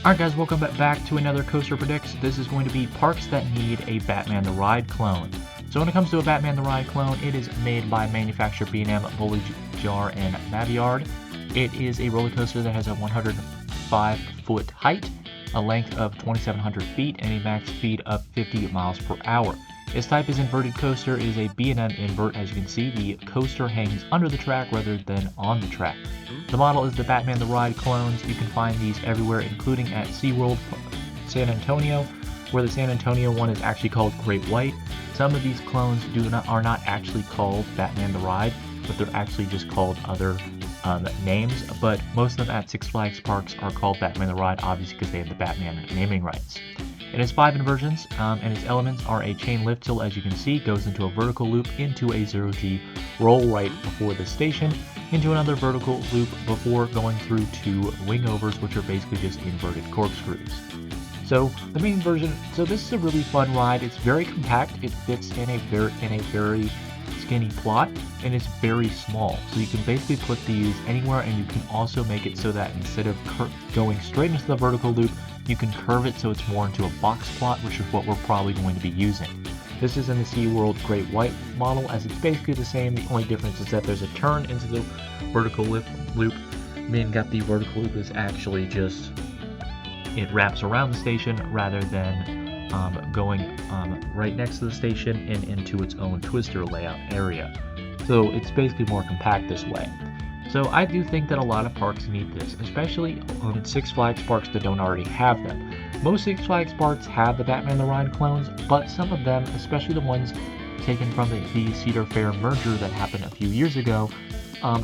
Alright guys, welcome back to another Coaster Predicts. This is going to be parks that need a Batman the Ride clone. So when it comes to a Batman the Ride clone, it is made by manufacturer B&M Batman and Maviard. It is a roller coaster that has a 105-foot height, a length of 2,700 feet, and a max speed of 50 miles per hour. Its type is inverted coaster. It is a B&M invert. As you can see, the coaster hangs under the track rather than on the track. The model is the Batman the Ride clones. You can find these everywhere, including at SeaWorld San Antonio, where the San Antonio one is actually called Great White. Some of these clones are not actually called Batman the Ride, but they're actually just called other names. But most of them at Six Flags parks are called Batman the Ride, obviously because they have the Batman naming rights. It has 5 inversions, and its elements are a chain lift hill, as you can see, goes into a vertical loop, into a 0G roll right before the station, into another vertical loop before going through 2 wingovers, which are basically just inverted corkscrews. So the main version, so this is a really fun ride. It's very compact. It fits in a very skinny plot, and it's very small. So you can basically put these anywhere, and you can also make it so that instead of going straight into the vertical loop, you can curve it so it's more into a box plot, which is what we're probably going to be using. This is in the SeaWorld Great White model, as it's basically the same. The only difference is that there's a turn into the vertical loop, meaning that the vertical loop is actually just, it wraps around the station rather than going right next to the station and into its own twister layout area. So it's basically more compact this way. So I do think that a lot of parks need this, especially on Six Flags parks that don't already have them. Most Six Flags parks have the Batman the Ride clones, but some of them, especially the ones taken from the Cedar Fair merger that happened a few years ago,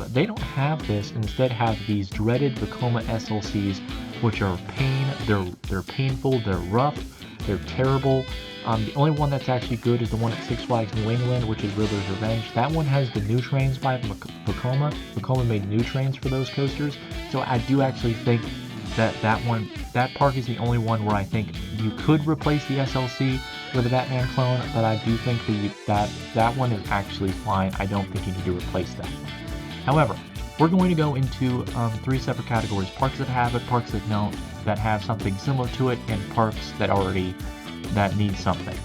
they don't have this. Instead have these dreaded Vekoma SLCs, which are pain. They're painful, they're rough, they're terrible. The only one that's actually good is the one at Six Flags New England, which is Riddler's Revenge. That one has the new trains by Vekoma. Vekoma made new trains for those coasters. So I do actually think that that park is the only one where I think you could replace the SLC with a Batman clone, but I do think that one is actually fine. I don't think you need to replace that. However, we're going to go into 3 separate categories: parks that have it, parks that don't, that have something similar to it, and parks that need something.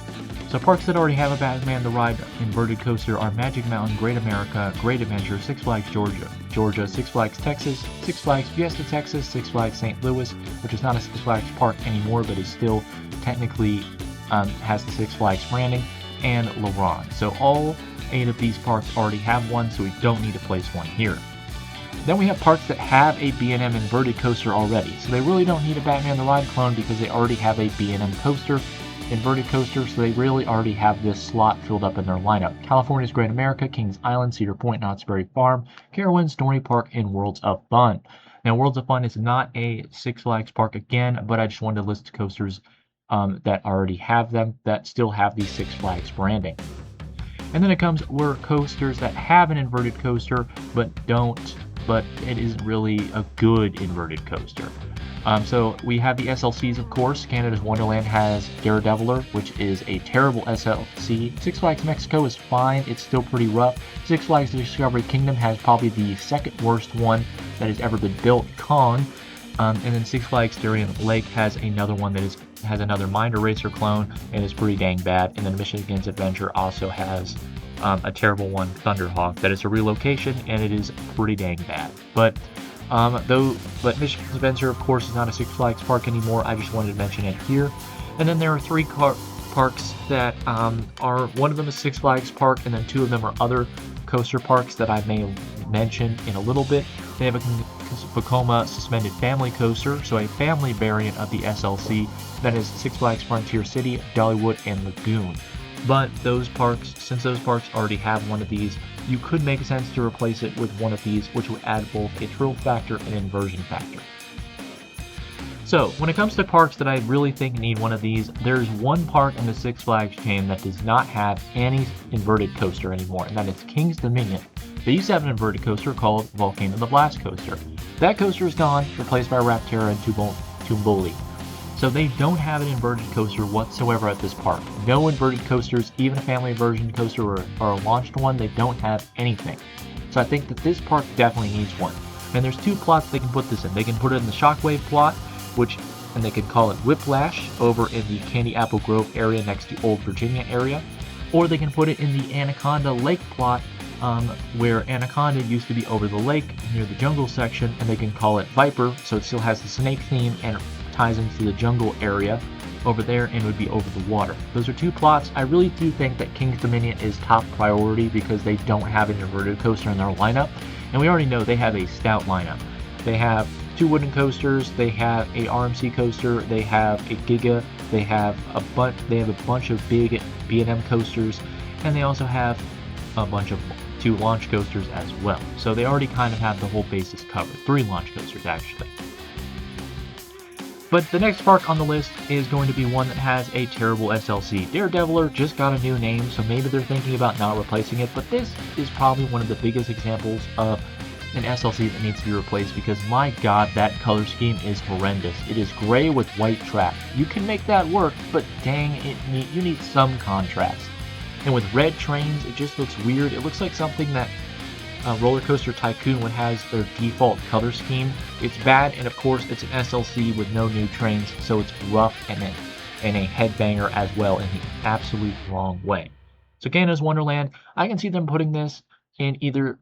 So parks that already have a Batman the Ride inverted coaster are Magic Mountain, Great America, Great Adventure, Six Flags Georgia, Six Flags Texas, Six Flags Fiesta Texas, Six Flags St. Louis, which is not a Six Flags park anymore, but is still technically has the Six Flags branding, and LaRon. So all 8 of these parks already have one, so we don't need to place one here. Then we have parks that have a B&M inverted coaster already, so they really don't need a Batman the Ride clone because they already have a B&M coaster, inverted coaster, so they really already have this slot filled up in their lineup. California's Great America, Kings Island, Cedar Point, Knott's Berry Farm, Carowinds, Story Park, and Worlds of Fun. Now, Worlds of Fun is not a Six Flags park again, but I just wanted to list coasters that already have them, that still have the Six Flags branding. And then it comes where coasters that have an inverted coaster but it isn't really a good inverted coaster. So we have the SLCs, of course. Canada's Wonderland has Daredeviler, which is a terrible SLC. Six Flags Mexico is fine. It's still pretty rough. Six Flags Discovery Kingdom has probably the second worst one that has ever been built, Kong. And then Six Flags Darien Lake has another one that has another Mind Eraser clone and is pretty dang bad. And then Michigan's Adventure also has a terrible one, Thunderhawk, that is a relocation and it is pretty dang bad. But Michigan's Adventure, of course, is not a Six Flags park anymore. I just wanted to mention it here. And then there are 3 parks that are, one of them is Six Flags Park, and then 2 of them are other coaster parks that I may mention in a little bit. They have a Vekoma Suspended Family Coaster, so a family variant of the SLC that is Six Flags Frontier City, Dollywood, and Lagoon. But since those parks already have one of these, you could make sense to replace it with one of these, which would add both a thrill factor and inversion factor. So, when it comes to parks that I really think need one of these, there's one park in the Six Flags chain that does not have any inverted coaster anymore, and that is King's Dominion. They used to have an inverted coaster called Volcano the Blast Coaster. That coaster is gone, replaced by Rapterra and Tumboli. So they don't have an inverted coaster whatsoever at this park. No inverted coasters, even a family inversion coaster or a launched one, they don't have anything. So I think that this park definitely needs one. And there's 2 plots they can put this in. They can put it in the Shockwave plot, which and they could call it Whiplash over in the Candy Apple Grove area next to Old Virginia area, or they can put it in the Anaconda Lake plot where Anaconda used to be over the lake near the jungle section, and they can call it Viper, so it still has the snake theme and it ties into the jungle area over there and would be over the water. Those are two plots. I really do think that King's Dominion is top priority because they don't have an inverted coaster in their lineup, and we already know they have a stout lineup. They have 2 wooden coasters, they have a RMC coaster, they have a Giga, they have a bunch of big B&M coasters, and they also have a bunch of 2 launch coasters as well. So they already kind of have the whole basis covered. 3 launch coasters actually. But the next park on the list is going to be one that has a terrible SLC. Daredeviler just got a new name, so maybe they're thinking about not replacing it, but this is probably one of the biggest examples of an SLC that needs to be replaced because my god, that color scheme is horrendous. It is gray with white track. You can make that work, but dang, you need some contrast. And with red trains, it just looks weird. It looks like something that Roller Coaster Tycoon would has their default color scheme. It's bad, and of course it's an SLC with no new trains, so it's rough and a headbanger as well in the absolute wrong way. So Gano's Wonderland, I can see them putting this in either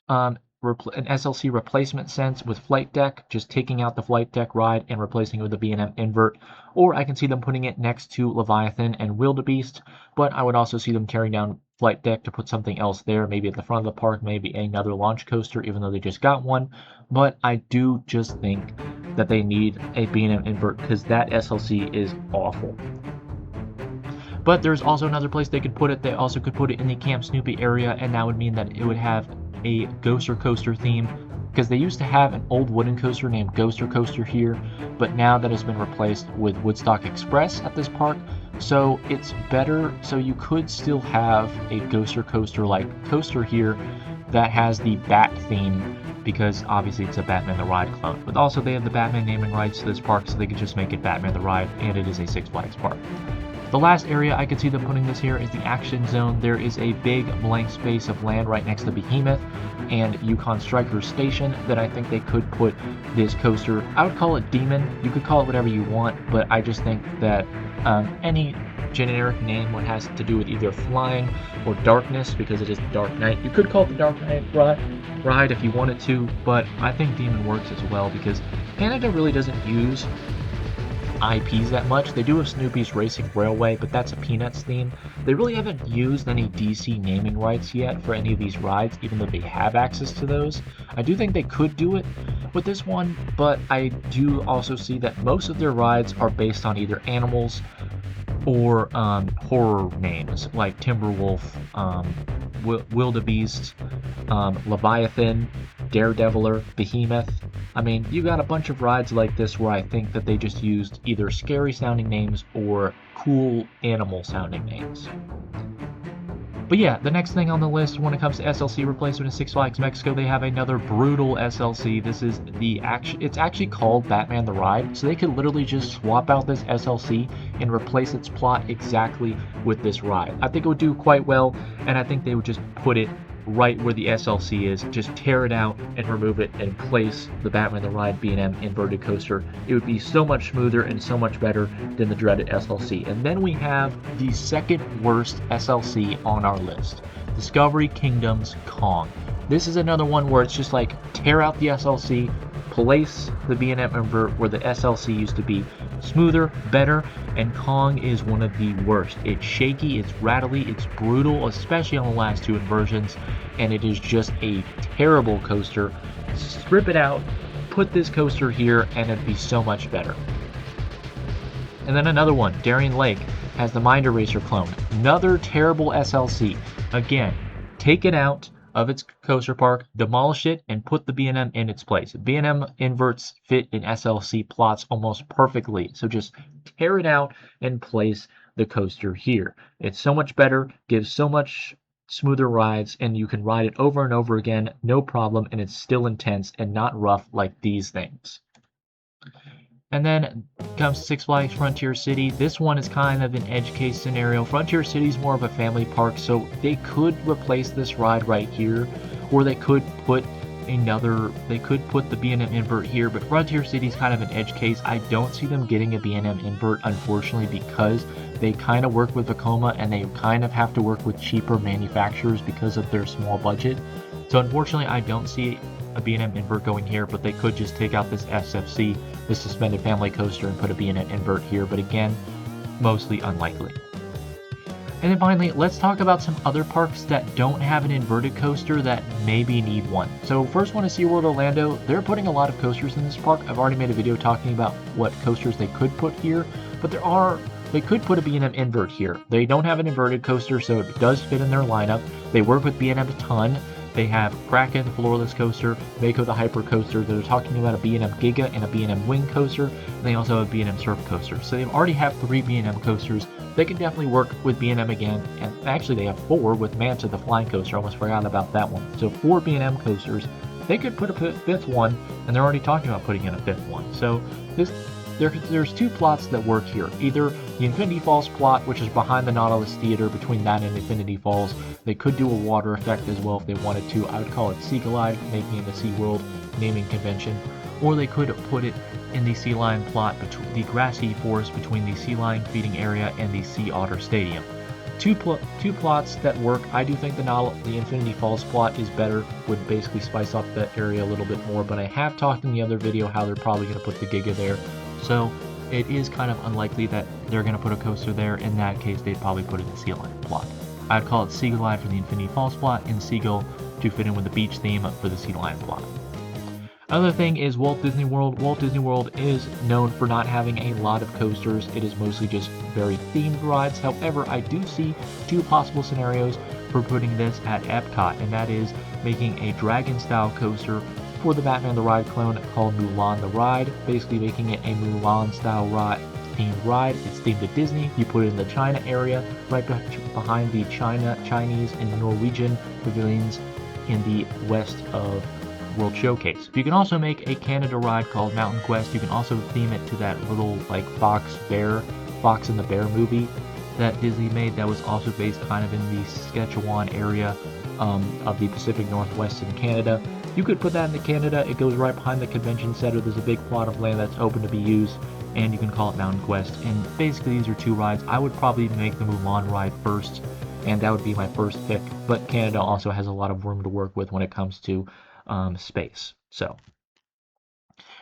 an SLC replacement sense with Flight Deck, just taking out the Flight Deck ride and replacing it with a B&M invert, or I can see them putting it next to Leviathan and Wildebeest, but I would also see them tearing down Flight Deck to put something else there, maybe at the front of the park, maybe another launch coaster, even though they just got one. But I do just think that they need a B&M invert because that SLC is awful. But there's also another place they could put it. They also could put it in the Camp Snoopy area, and that would mean that it would have a Ghoster Coaster theme, because they used to have an old wooden coaster named Ghoster Coaster here, but now that has been replaced with Woodstock Express at this park, so it's better. So you could still have a Ghoster Coaster like coaster here that has the Bat theme, because obviously it's a Batman the Ride clone, but also they have the Batman naming rights to this park, so they could just make it Batman the Ride, and it is a Six Flags park. The last area I could see them putting this here is the Action Zone. There is a big blank space of land right next to Behemoth and Yukon Strikers Station that I think they could put this coaster. I would call it Demon. You could call it whatever you want, but I just think that any generic name what has to do with either flying or darkness, because it is the Dark Knight. You could call it the Dark Knight ride if you wanted to, but I think Demon works as well because Canada really doesn't use IPs that much. They do have Snoopy's Racing Railway, but that's a Peanuts theme. They really haven't used any DC naming rights yet for any of these rides, even though they have access to those. I do think they could do it with this one, but I do also see that most of their rides are based on either animals or horror names like Timberwolf, Wildebeest, Leviathan, Daredeviler, Behemoth. I mean, you got a bunch of rides like this where I think that they just used either scary sounding names or cool animal sounding names. But yeah, the next thing on the list when it comes to SLC replacement in Six Flags Mexico, they have another brutal SLC. This is it's actually called Batman the Ride, so they could literally just swap out this SLC and replace its plot exactly with this ride. I think it would do quite well, and I think they would just put it right where the SLC is, just tear it out and remove it and place the Batman the Ride B&M inverted coaster. It would be so much smoother and so much better than the dreaded SLC. And then we have the second worst SLC on our list, Discovery Kingdom's Kong. This is another one where it's just like tear out the SLC, place the B&M invert where the SLC used to be. Smoother, better, and Kong is one of the worst. It's shaky, it's rattly, it's brutal, especially on the last 2 inversions, and it is just a terrible coaster. Strip it out, put this coaster here, and it'd be so much better. And then another one, Darien Lake, has the Mind Eraser clone. Another terrible SLC. Again, take it out of its coaster park, demolish it, and put the B&M in its place. B&M inverts fit in SLC plots almost perfectly, so just tear it out and place the coaster here. It's so much better, gives so much smoother rides, and you can ride it over and over again, no problem, and it's still intense and not rough like these things. And then comes Six Flags Frontier City. This one is kind of an edge case scenario. Frontier City is more of a family park, so they could replace this ride right here, or they could put they could put the B&M invert here, but Frontier City is kind of an edge case. I don't see them getting a B&M invert, unfortunately, because they kind of work with Vekoma and they kind of have to work with cheaper manufacturers because of their small budget. So unfortunately, I don't see a B&M invert going here, but they could just take out this SFC, the suspended family coaster, and put a B&M invert here, but again, mostly unlikely. And then finally, let's talk about some other parks that don't have an inverted coaster that maybe need one. So first one is SeaWorld Orlando. They're putting a lot of coasters in this park. I've already made a video talking about what coasters they could put here, but they could put a B&M invert here. They don't have an inverted coaster, so it does fit in their lineup. They work with B&M a ton. They have Kraken, the floorless coaster, Mako, the hyper coaster. They're talking about a B&M Giga and a B&M Wing coaster. And they also have a B&M Surf coaster. So they already have 3 B&M coasters. They can definitely work with B&M again. And actually they have 4 with Manta, the flying coaster. I almost forgot about that one. So 4 B&M coasters. They could put a 5th one, and they're already talking about putting in a 5th one. So there's 2 plots that work here. Either the Infinity Falls plot, which is behind the Nautilus Theater, between that and Infinity Falls. They could do a water effect as well if they wanted to. I would call it Sea Glide, making it a SeaWorld naming convention. Or they could put it in the Sea Lion plot, between the grassy forest between the Sea Lion feeding area and the Sea Otter Stadium. Two plots that work. I do think the Infinity Falls plot is better, would basically spice up that area a little bit more, but I have talked in the other video how they're probably going to put the Giga there. So it is kind of unlikely that they're going to put a coaster there. In that case, they'd probably put it in the Sea Lion plot. I'd call it Sea Glide for the Infinity Falls plot and Seagull to fit in with the beach theme for the Sea Lion plot. Another thing is Walt Disney World. Walt Disney World is known for not having a lot of coasters. It is mostly just very themed rides. However, I do see 2 possible scenarios for putting this at Epcot, and that is making a dragon-style coaster for the Batman the Ride clone called Mulan the Ride, basically making it a Mulan-style themed ride. It's themed to Disney. You put it in the China area, right behind the Chinese and Norwegian pavilions in the west of World Showcase. You can also make a Canada ride called Mountain Quest. You can also theme it to that little like Fox and the Bear movie that Disney made that was also based kind of in the Saskatchewan area of the Pacific Northwest in Canada. You could put that into Canada. It goes right behind the convention center. There's a big plot of land that's open to be used, and you can call it Mountain Quest. And basically these are 2 rides. I would probably make the Mulan ride first, and that would be my first pick, but Canada also has a lot of room to work with when it comes to space. So,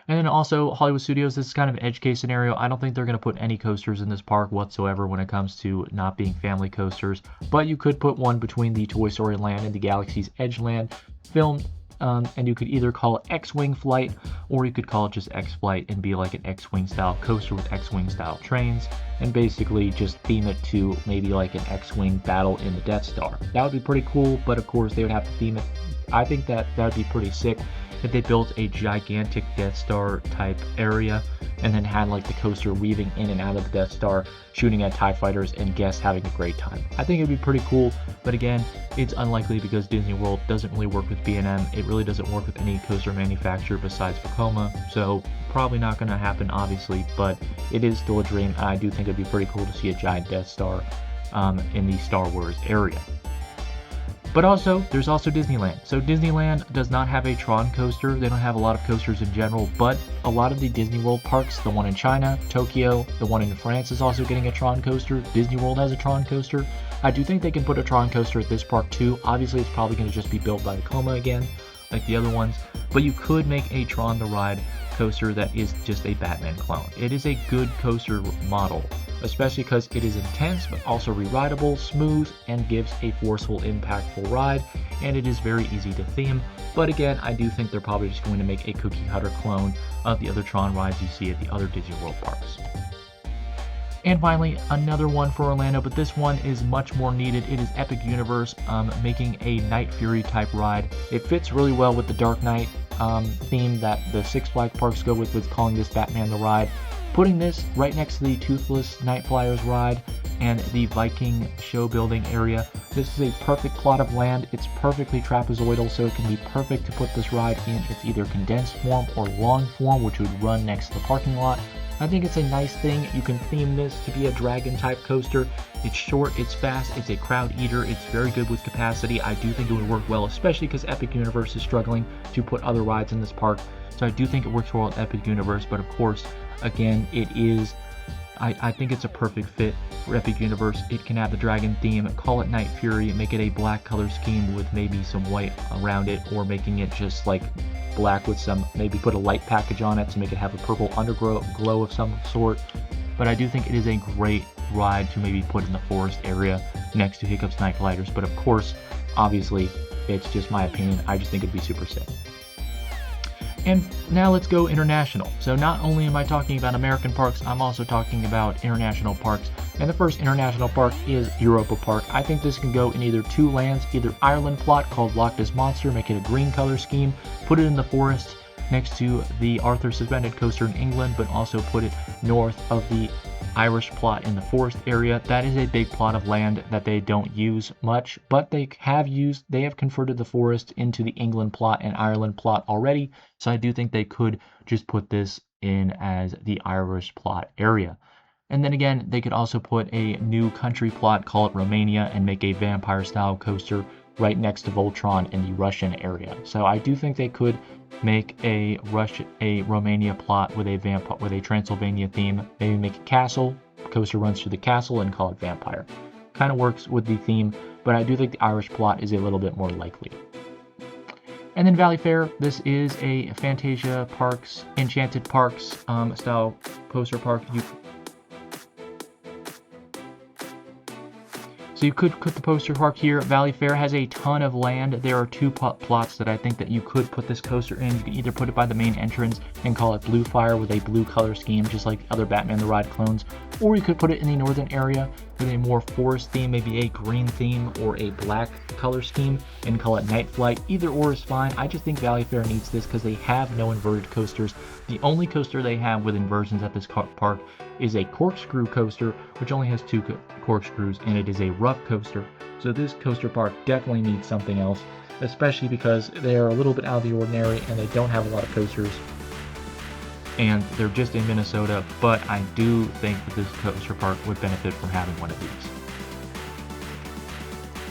and then also Hollywood Studios, this is kind of an edge case scenario. I don't think they're going to put any coasters in this park whatsoever when it comes to not being family coasters, but you could put one between the Toy Story Land and the Galaxy's Edge Land filmed, and you could either call it X-Wing Flight, or you could call it just X-Flight and be like an X-Wing style coaster with X-Wing style trains, and basically just theme it to maybe like an X-Wing battle in the Death Star. That would be pretty cool, but of course they would have to theme it. I think that would be pretty sick if they built a gigantic Death Star type area and then had like the coaster weaving in and out of the Death Star, shooting at TIE fighters and guests having a great time. I think it'd be pretty cool, but again, it's unlikely because Disney World doesn't really work with B&M. It really doesn't work with any coaster manufacturer besides Vekoma, so probably not going to happen obviously, but it is still a dream. I do think it'd be pretty cool to see a giant Death Star in the Star Wars area. But also, there's also Disneyland. So Disneyland does not have a Tron coaster. They don't have a lot of coasters in general, but a lot of the Disney World parks, the one in China, Tokyo, the one in France is also getting a Tron coaster. Disney World has a Tron coaster. I do think they can put a Tron coaster at this park too. Obviously, it's probably going to just be built by Vekoma again, like the other ones, but you could make a Tron the Ride coaster that is just a Batman clone. It is a good coaster model, especially because it is intense but also re-rideable, smooth, and gives a forceful, impactful ride, and it is very easy to theme. But again, I do think they're probably just going to make a cookie cutter clone of the other Tron rides you see at the other Disney World parks. And finally, another one for Orlando, but this one is much more needed. It is Epic Universe making a Night Fury type ride. It fits really well with the Dark Knight theme that the Six Flags parks go with calling this Batman the Ride. Putting this right next to the Toothless Night Flyers ride and the Viking show building area. This is a perfect plot of land. It's perfectly trapezoidal, so it can be perfect to put this ride in its either condensed form or long form, which would run next to the parking lot. I think it's a nice thing. You can theme this to be a dragon type coaster. It's short, it's fast, it's a crowd eater, it's very good with capacity. I do think it would work well, especially because Epic Universe is struggling to put other rides in this park. So I do think it works well with Epic Universe, but of course, again, I think it's a perfect fit for Epic Universe. It can have the dragon theme, call it Night Fury, make it a black color scheme with maybe some white around it, or making it just like black with some, maybe put a light package on it to make it have a purple underglow of some sort. But I do think it is a great ride to maybe put in the forest area next to Hiccup's Night Gliders. But of course, obviously, it's just my opinion. I just think it'd be super sick. And now let's go international. So not only am I talking about American parks, I'm also talking about international parks. And the first international park is Europa Park. I think this can go in either two lands, either Ireland plot called Loch Ness Monster, make it a green color scheme, put it in the forest next to the Arthur Suspended Coaster in England, but also put it north of the Irish plot in the forest area. That is a big plot of land that they don't use much, but they have converted the forest into the England plot and Ireland plot already. So I do think they could just put this in as the Irish plot area. And then again, they could also put a new country plot, call it Romania, and make a vampire style coaster right next to Voltron in the Russian area. So I do think they could make a Romania plot with a Transylvania theme. Maybe make a castle, coaster runs through the castle, and call it Vampire. Kind of works with the theme, but I do think the Irish plot is a little bit more likely. And then Valley Fair, this is a Fantasia Parks, Enchanted Parks style coaster park. So you could put the poster park here. Valley Fair has a ton of land. There are two plots that I think that you could put this coaster in. You can either put it by the main entrance and call it Blue Fire with a blue color scheme, just like other Batman the Ride clones, or you could put it in the northern area with a more forest theme, maybe a green theme or a black color scheme, and call it Night Flight. Either or is fine. I just think Valley Fair needs this because they have no inverted coasters. The only coaster they have with inversions at this park is a corkscrew coaster, which only has two corkscrews, and it is a rough coaster. So this coaster park definitely needs something else, especially because they are a little bit out of the ordinary and they don't have a lot of coasters, and they're just in Minnesota. But I do think that this coaster park would benefit from having one of these.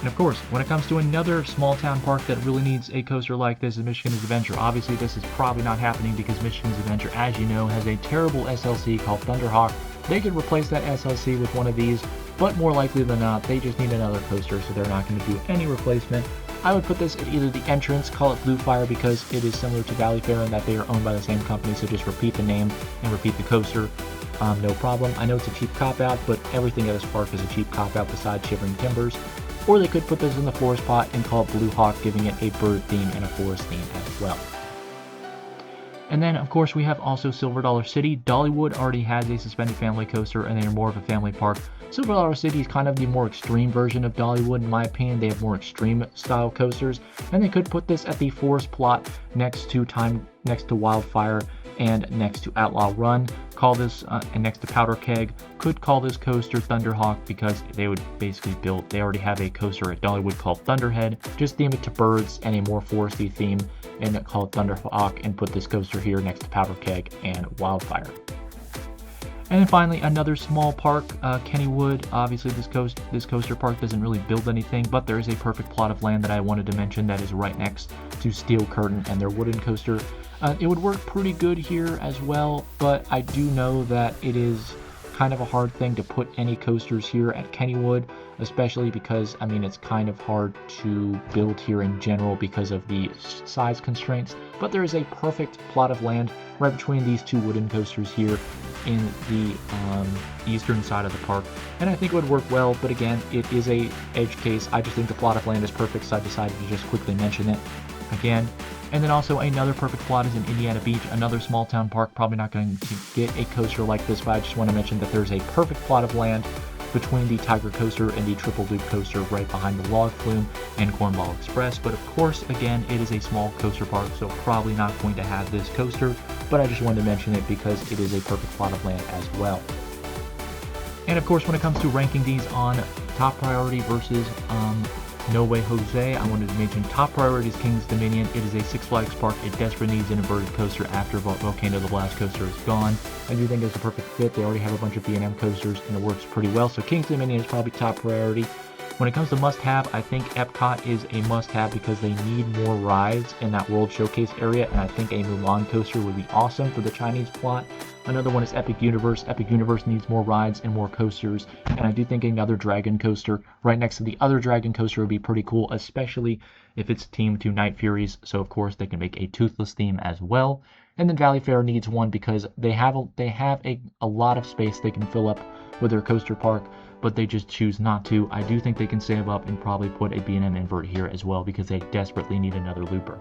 And of course, when it comes to another small town park that really needs a coaster like this is Michigan's Adventure. Obviously, this is probably not happening because Michigan's Adventure, as you know, has a terrible SLC called Thunderhawk. They could replace that SLC with one of these, but more likely than not, they just need another coaster, so they're not going to do any replacement. I would put this at either the entrance, call it Blue Fire, because it is similar to Valley Fair in that they are owned by the same company, so just repeat the name and repeat the coaster. No problem. I know it's a cheap cop-out, but everything at this park is a cheap cop-out besides Shivering Timbers. Or they could put this in the forest pot and call it Blue Hawk, giving it a bird theme and a forest theme as well. And then, of course, we have also Silver Dollar City. Dollywood already has a suspended family coaster, and they are more of a family park. Silver Dollar City is kind of the more extreme version of Dollywood, in my opinion. They have more extreme style coasters, and they could put this at the forest plot next to Wildfire and next to Outlaw Run. Call this and next to Powder Keg. Could call this coaster Thunderhawk because they would basically they already have a coaster at Dollywood called Thunderhead. Just theme it to birds and a more foresty theme, and call it Thunderhawk, and put this coaster here next to Powder Keg and Wildfire. And then finally, another small park, Kennywood. Obviously, this coaster park doesn't really build anything, but there is a perfect plot of land that I wanted to mention that is right next to Steel Curtain and their wooden coaster. It would work pretty good here as well, but I do know that it is kind of a hard thing to put any coasters here at Kennywood, especially because, I mean, it's kind of hard to build here in general because of the size constraints. But there is a perfect plot of land right between these two wooden coasters here in the eastern side of the park, and I think it would work well. But again, it is a edge case. I just think the plot of land is perfect, so I decided to just quickly mention it again. And then also another perfect plot is in Indiana Beach, another small town park. Probably not going to get a coaster like this, but I just want to mention that there's a perfect plot of land between the Tiger Coaster and the Triple Loop Coaster right behind the Log Flume and Cornball Express. But of course, again, it is a small coaster park, so probably not going to have this coaster, but I just wanted to mention it because it is a perfect plot of land as well. And of course, when it comes to ranking these on top priority versus No Way Jose, I wanted to mention top priority is King's Dominion. It is a Six Flags park. It desperately needs an inverted coaster after Volcano the Blast coaster is gone. I do think it's a perfect fit. They already have a bunch of B&M coasters and it works pretty well. So King's Dominion is probably top priority. When it comes to must-have, I think Epcot is a must-have because they need more rides in that World Showcase area, and I think a Mulan coaster would be awesome for the Chinese plot. Another one is Epic Universe. Epic Universe needs more rides and more coasters, and I do think another Dragon coaster right next to the other Dragon coaster would be pretty cool, especially if it's themed to Night Furies, so of course they can make a Toothless theme as well. And then Valley Fair needs one because they have a lot of space they can fill up with their coaster park, but they just choose not to. I do think they can save up and probably put a B&M invert here as well because they desperately need another looper.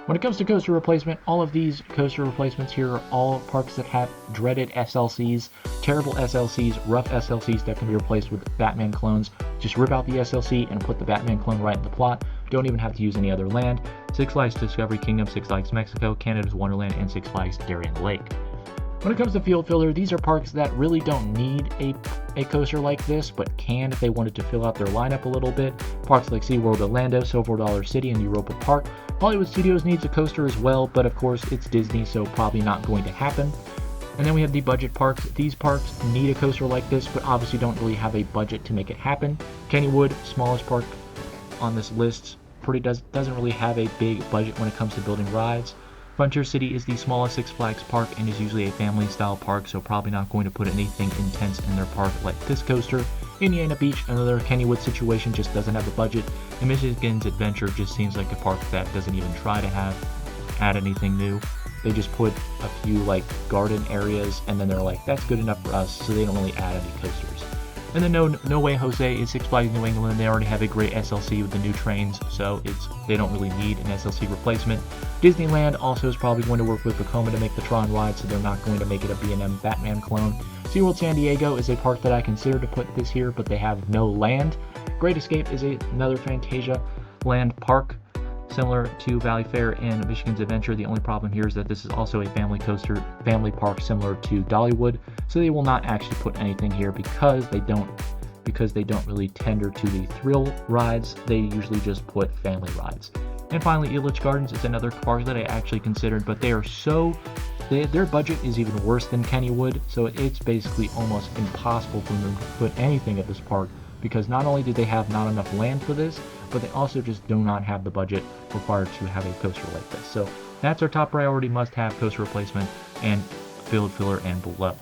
When it comes to coaster replacement, all of these coaster replacements here are all parks that have dreaded SLCs, terrible SLCs, rough SLCs that can be replaced with Batman clones. Just rip out the SLC and put the Batman clone right in the plot. Don't even have to use any other land. Six Flags Discovery Kingdom, Six Flags Mexico, Canada's Wonderland, and Six Flags Darien Lake. When it comes to field filler, these are parks that really don't need a coaster like this, but can if they wanted to fill out their lineup a little bit. Parks like SeaWorld Orlando, Silver Dollar City, and Europa Park. Hollywood Studios needs a coaster as well, but of course it's Disney, so probably not going to happen. And then we have the budget parks. These parks need a coaster like this, but obviously don't really have a budget to make it happen. Kennywood, smallest park on this list, doesn't really have a big budget when it comes to building rides. Frontier City is the smallest Six Flags park and is usually a family-style park, so probably not going to put anything intense in their park like this coaster. Indiana Beach, another Kennywood situation, just doesn't have the budget. And Michigan's Adventure just seems like a park that doesn't even try to add anything new. They just put a few like garden areas and then they're like, that's good enough for us, so they don't really add any coasters. And then No Way Jose is Six Flags New England. They already have a great SLC with the new trains, so they don't really need an SLC replacement. Disneyland also is probably going to work with Vekoma to make the Tron ride, so they're not going to make it a B&M Batman clone. SeaWorld San Diego is a park that I consider to put this here, but they have no land. Great Escape is another Fantasia land park, similar to Valley Fair and Michigan's Adventure. The only problem here is that this is also a family park similar to Dollywood, so they will not actually put anything here because they don't really tender to the thrill rides. They usually just put family rides. And finally, Elitch Gardens is another park that I actually considered, but their budget is even worse than Kennywood, so it's basically almost impossible for them to put anything at this park because not only do they have not enough land for this, but they also just do not have the budget required to have a coaster like this. So that's our top priority must-have coaster replacement and field filler and below.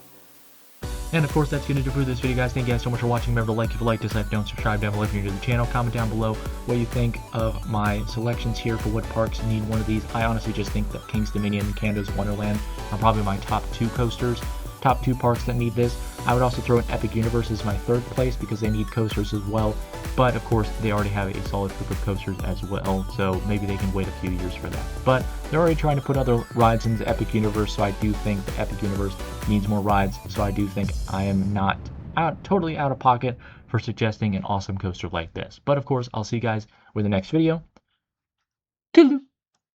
And of course, that's going to do for this video, guys. Thank you guys so much for watching. Remember to like if you liked this. If don't, subscribe down below if you're new to the channel. Comment down below what you think of my selections here for what parks need one of these. I honestly just think that King's Dominion and Canada's Wonderland are probably my top two coasters. Top two parks that need this. I would also throw in Epic Universe as my third place because they need coasters as well. But of course, they already have a solid group of coasters as well, so maybe they can wait a few years for that. But they're already trying to put other rides into Epic Universe, so I do think the Epic Universe needs more rides. So I do think I am not totally out of pocket for suggesting an awesome coaster like this. But of course, I'll see you guys with the next video. Toodaloo!